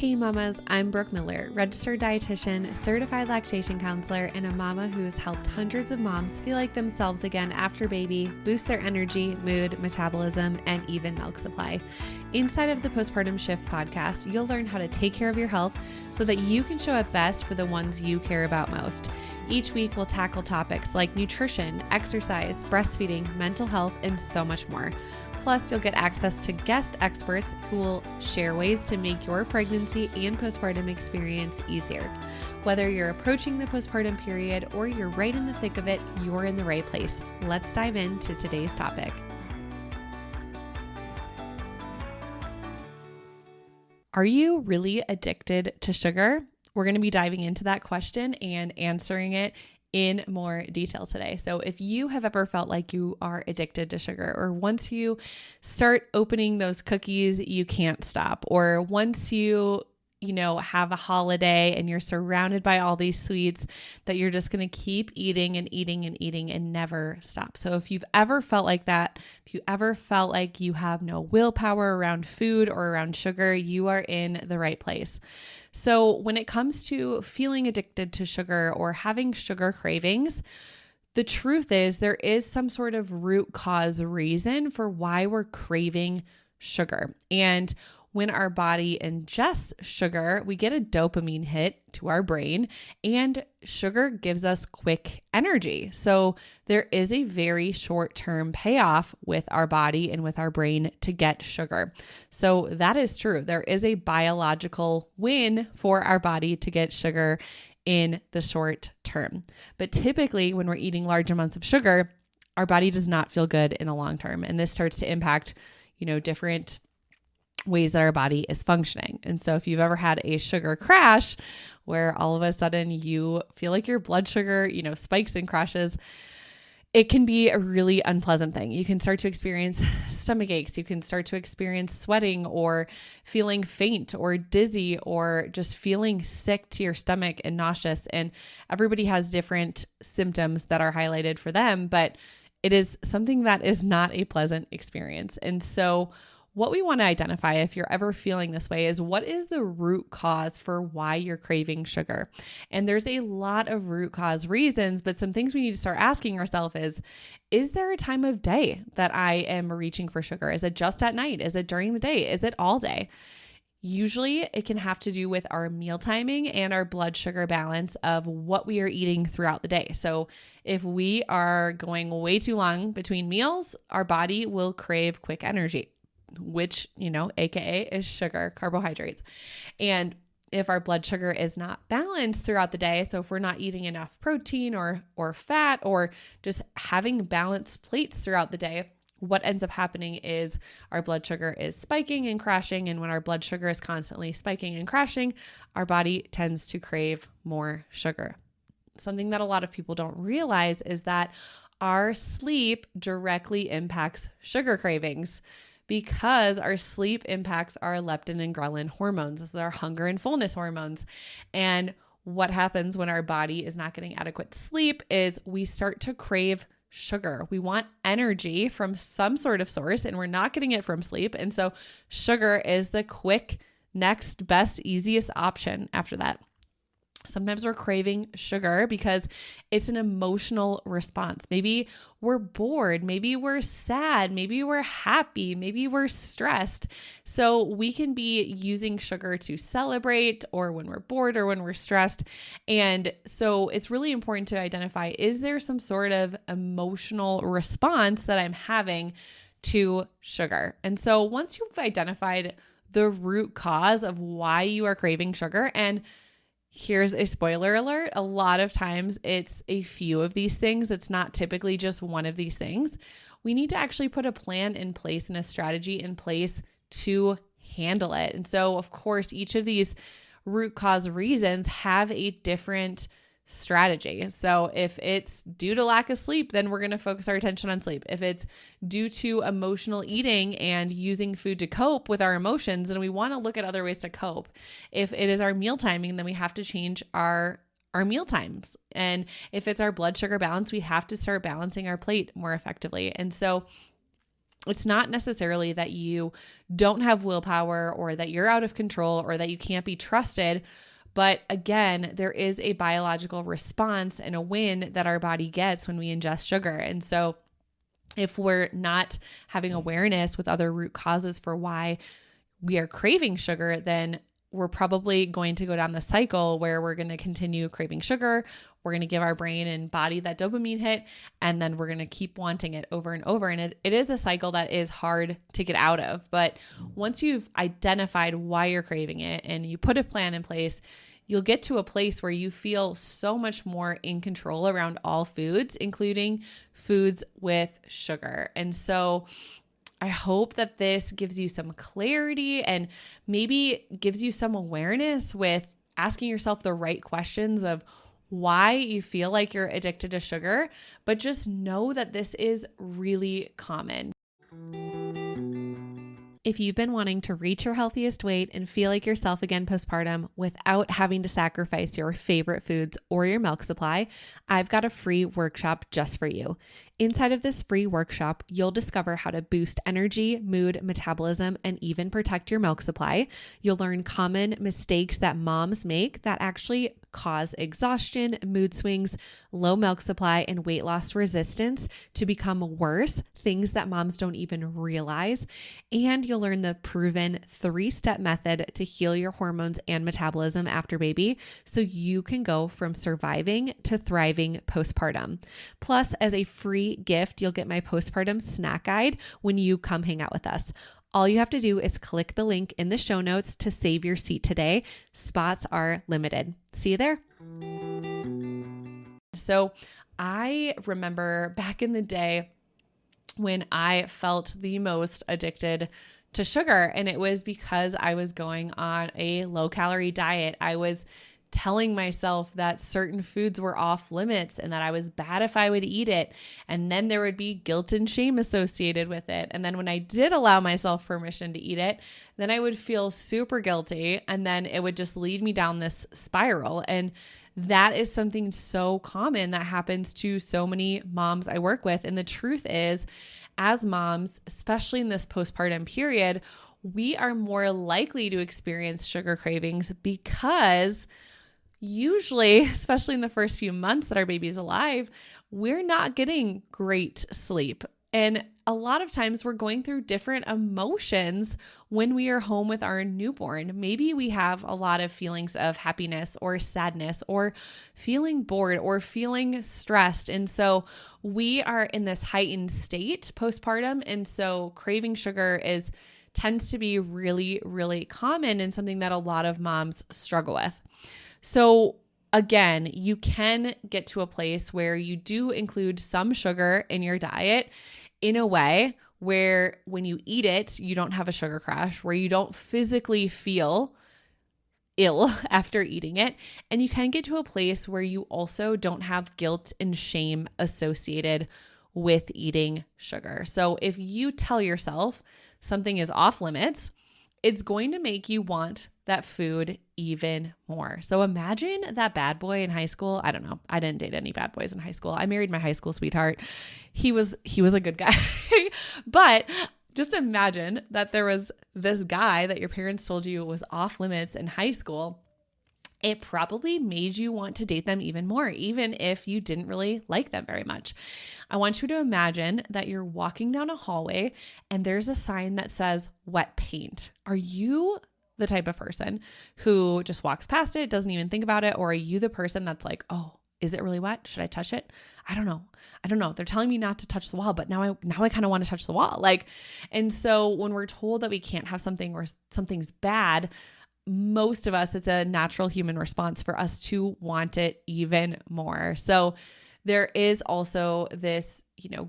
Hey mamas, I'm Brooke Miller, registered dietitian, certified lactation counselor, and a mama who has helped hundreds of moms feel like themselves again after baby, boost their energy, mood, metabolism, and even milk supply. Inside of the Postpartum Shift podcast, you'll learn how to take care of your health so that you can show up best for the ones you care about most. Each week, we'll tackle topics like nutrition, exercise, breastfeeding, mental health, and so much more. Plus, you'll get access to guest experts who will share ways to make your pregnancy and postpartum experience easier. Whether you're approaching the postpartum period or you're right in the thick of it, you're in the right place. Let's dive into today's topic. Are you really addicted to sugar? We're going to be diving into that question and answering it in more detail today. So if you have ever felt like you are addicted to sugar, or once you start opening those cookies, you can't stop, or once you have a holiday and you're surrounded by all these sweets that you're just going to keep eating and eating and eating and never stop. So if you've ever felt like that, if you ever felt like you have no willpower around food or around sugar, you are in the right place. So when it comes to feeling addicted to sugar or having sugar cravings, the truth is there is some sort of root cause reason for why we're craving sugar. And when our body ingests sugar, we get a dopamine hit to our brain, and sugar gives us quick energy. So there is a very short-term payoff with our body and with our brain to get sugar. So that is true. There is a biological win for our body to get sugar in the short term. But typically when we're eating large amounts of sugar, our body does not feel good in the long term. And this starts to impact, different ways that our body is functioning. And so if you've ever had a sugar crash where all of a sudden you feel like your blood sugar, spikes and crashes, it can be a really unpleasant thing. You can start to experience stomach aches. You can start to experience sweating or feeling faint or dizzy or just feeling sick to your stomach and nauseous. And everybody has different symptoms that are highlighted for them, but it is something that is not a pleasant experience. And so what we want to identify if you're ever feeling this way is what is the root cause for why you're craving sugar? And there's a lot of root cause reasons, but some things we need to start asking ourselves is there a time of day that I am reaching for sugar? Is it just at night? Is it during the day? Is it all day? Usually it can have to do with our meal timing and our blood sugar balance of what we are eating throughout the day. So if we are going way too long between meals, our body will crave quick energy, which, AKA is sugar, carbohydrates. And if our blood sugar is not balanced throughout the day, so if we're not eating enough protein or fat or just having balanced plates throughout the day, what ends up happening is our blood sugar is spiking and crashing. And when our blood sugar is constantly spiking and crashing, our body tends to crave more sugar. Something that a lot of people don't realize is that our sleep directly impacts sugar cravings, because our sleep impacts our leptin and ghrelin hormones. This is our hunger and fullness hormones. And what happens when our body is not getting adequate sleep is we start to crave sugar. We want energy from some sort of source, and we're not getting it from sleep. And so sugar is the quick, next best, easiest option after that. Sometimes we're craving sugar because it's an emotional response. Maybe we're bored, maybe we're sad, maybe we're happy, maybe we're stressed. So we can be using sugar to celebrate, or when we're bored or when we're stressed. And so it's really important to identify, is there some sort of emotional response that I'm having to sugar? And so once you've identified the root cause of why you are craving sugar, and here's a spoiler alert, a lot of times it's a few of these things. It's not typically just one of these things. We need to actually put a plan in place and a strategy in place to handle it. And so, of course, each of these root cause reasons have a different strategy. So if it's due to lack of sleep, then we're going to focus our attention on sleep. If it's due to emotional eating and using food to cope with our emotions, then we want to look at other ways to cope. If it is our meal timing, then we have to change our meal times. And if it's our blood sugar balance, we have to start balancing our plate more effectively. And so It's not necessarily that you don't have willpower or that you're out of control or that you can't be trusted. But again, there is a biological response and a win that our body gets when we ingest sugar. And so if we're not having awareness with other root causes for why we are craving sugar, then we're probably going to go down the cycle where we're going to continue craving sugar. We're going to give our brain and body that dopamine hit, and then we're going to keep wanting it over and over. And it is a cycle that is hard to get out of. But once you've identified why you're craving it and you put a plan in place, you'll get to a place where you feel so much more in control around all foods, including foods with sugar. And so I hope that this gives you some clarity and maybe gives you some awareness with asking yourself the right questions of why you feel like you're addicted to sugar, but just know that this is really common. If you've been wanting to reach your healthiest weight and feel like yourself again postpartum without having to sacrifice your favorite foods or your milk supply, I've got a free workshop just for you. Inside of this free workshop, you'll discover how to boost energy, mood, metabolism, and even protect your milk supply. You'll learn common mistakes that moms make that actually cause exhaustion, mood swings, low milk supply, and weight loss resistance to become worse, things that moms don't even realize. And you'll learn the proven 3-step method to heal your hormones and metabolism after baby so you can go from surviving to thriving postpartum. Plus, as a free gift, you'll get my postpartum snack guide when you come hang out with us. All you have to do is click the link in the show notes to save your seat today. Spots are limited. See you there. So I remember back in the day when I felt the most addicted to sugar, and it was because I was going on a low-calorie diet. I was telling myself that certain foods were off limits and that I was bad if I would eat it. And then there would be guilt and shame associated with it. And then when I did allow myself permission to eat it, then I would feel super guilty. And then it would just lead me down this spiral. And that is something so common that happens to so many moms I work with. And the truth is, as moms, especially in this postpartum period, we are more likely to experience sugar cravings because usually, especially in the first few months that our baby's alive, we're not getting great sleep. And a lot of times we're going through different emotions when we are home with our newborn. Maybe we have a lot of feelings of happiness or sadness or feeling bored or feeling stressed. And so we are in this heightened state postpartum. And so craving sugar tends to be really, really common and something that a lot of moms struggle with. So again, you can get to a place where you do include some sugar in your diet in a way where when you eat it, you don't have a sugar crash, where you don't physically feel ill after eating it. And you can get to a place where you also don't have guilt and shame associated with eating sugar. So if you tell yourself something is off limits, it's going to make you want that food even more. So imagine that bad boy in high school. I don't know. I didn't date any bad boys in high school. I married my high school sweetheart. He was a good guy. But just imagine that there was this guy that your parents told you was off limits in high school. It probably made you want to date them even more, even if you didn't really like them very much. I want you to imagine that you're walking down a hallway and there's a sign that says wet paint. Are you the type of person who just walks past it, doesn't even think about it? Or are you the person that's like, oh, is it really wet? Should I touch it? I don't know. They're telling me not to touch the wall, but now I kind of want to touch the wall. And so when we're told that we can't have something or something's bad, most of us, it's a natural human response for us to want it even more. So there is also this,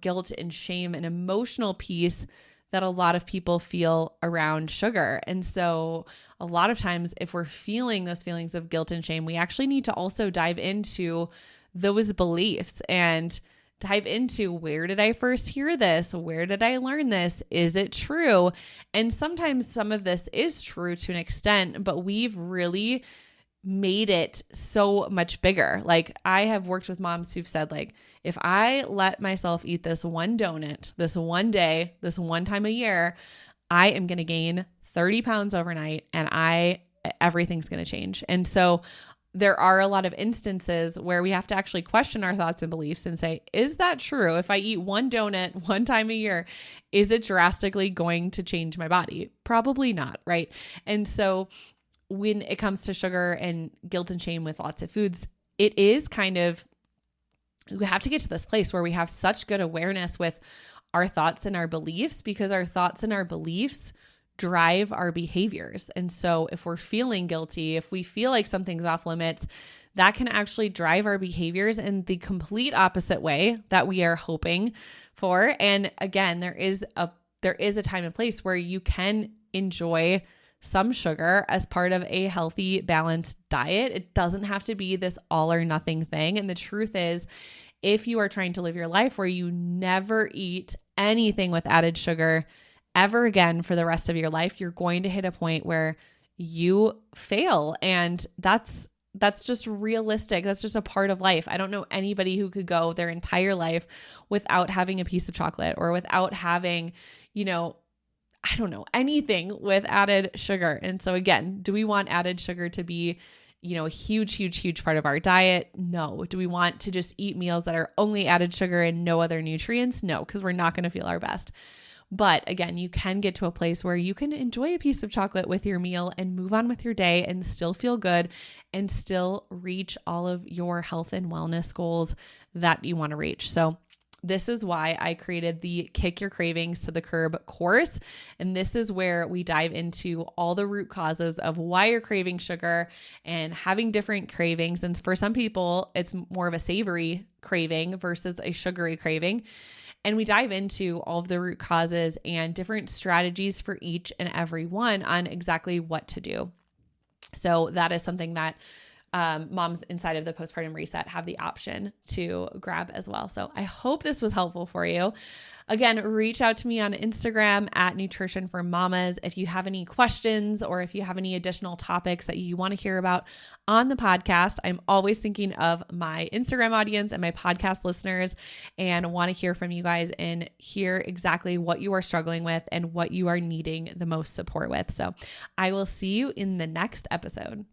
guilt and shame and emotional piece that a lot of people feel around sugar. And so a lot of times if we're feeling those feelings of guilt and shame, we actually need to also dive into those beliefs and dive into, where did I first hear this? Where did I learn this? Is it true? And sometimes some of this is true to an extent, but we've really made it so much bigger. Like I have worked with moms who've said like, if I let myself eat this one donut, this one day, this one time a year, I am going to gain 30 pounds overnight and everything's going to change. And so there are a lot of instances where we have to actually question our thoughts and beliefs and say, is that true? If I eat one donut one time a year, is it drastically going to change my body? Probably not, right? And so when it comes to sugar and guilt and shame with lots of foods, it is kind of, we have to get to this place where we have such good awareness with our thoughts and our beliefs, because our thoughts and our beliefs drive our behaviors. And so if we're feeling guilty, if we feel like something's off limits, that can actually drive our behaviors in the complete opposite way that we are hoping for. And again, there is a time and place where you can enjoy some sugar as part of a healthy, balanced diet. It doesn't have to be this all or nothing thing. And the truth is, if you are trying to live your life where you never eat anything with added sugar ever again for the rest of your life, you're going to hit a point where you fail. And that's just realistic. That's just a part of life. I don't know anybody who could go their entire life without having a piece of chocolate or without having, I don't know, anything with added sugar. And so again, do we want added sugar to be, a huge, huge, huge part of our diet? No. Do we want to just eat meals that are only added sugar and no other nutrients? No, because we're not going to feel our best. But again, you can get to a place where you can enjoy a piece of chocolate with your meal and move on with your day and still feel good and still reach all of your health and wellness goals that you want to reach. So this is why I created the Kick Your Cravings to the Curb course. And this is where we dive into all the root causes of why you're craving sugar and having different cravings. And for some people, it's more of a savory craving versus a sugary craving. And we dive into all of the root causes and different strategies for each and every one on exactly what to do. So that is something that moms inside of the postpartum reset have the option to grab as well. So I hope this was helpful for you. Again, reach out to me on Instagram at Nutrition for Mamas if you have any questions or if you have any additional topics that you want to hear about on the podcast. I'm always thinking of my Instagram audience and my podcast listeners and want to hear from you guys and hear exactly what you are struggling with and what you are needing the most support with. So I will see you in the next episode.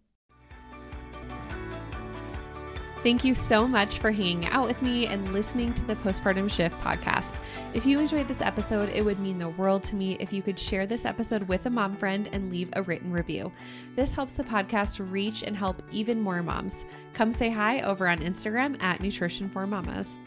Thank you so much for hanging out with me and listening to the Postpartum Shift podcast. If you enjoyed this episode, it would mean the world to me if you could share this episode with a mom friend and leave a written review. This helps the podcast reach and help even more moms. Come say hi over on Instagram at Nutrition for Mamas.